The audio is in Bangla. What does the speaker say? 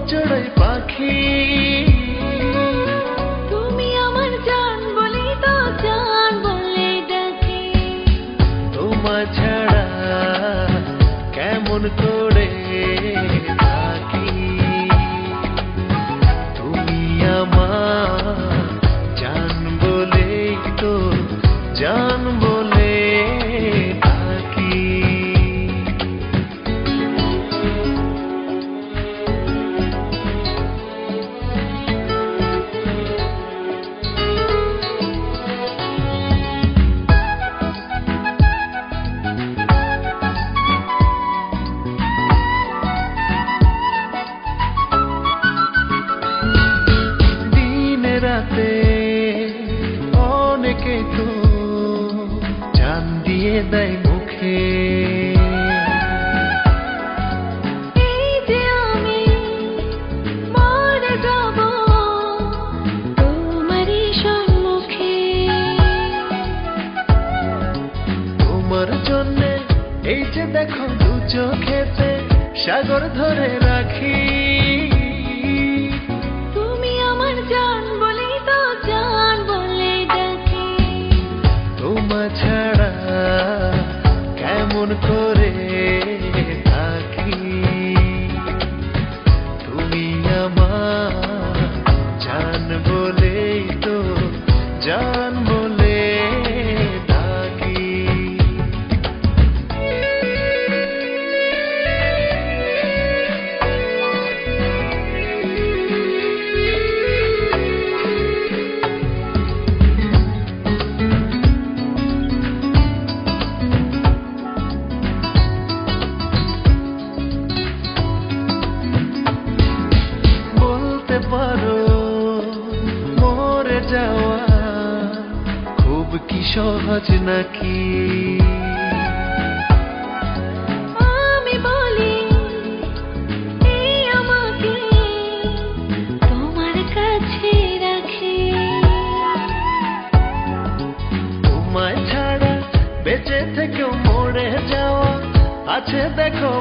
চড়াই পাখি তুমি আমার জান বলে তো জান বলে ডাকি তোমার ছাড়া কেমন করে থাকি তুমি আমার জান বলে তো জান বলে থাকি রাতে অনেকে তো জান দিয়ে দেয় মুখে এই যে আমি মরে যাব তোমারই সম্মুখে তোমার জন্যে এই যে দেখো দু চোখেতে সাগর ধরে রাখি তুমি আমার জান বলে তো জান বলে ডাকি তোমার ছাড়া কেমন করে থাকি তুমি আমার জান বলে তো জান বলে থাকি পারো মরে যাওয়া খুব কি সহজ নাকি আমি বলি এই আমাকে তোমার কাছে রাখি তোমায় ছাড়া বেঁচে থেকেও মরে যাওয়া আছে দেখো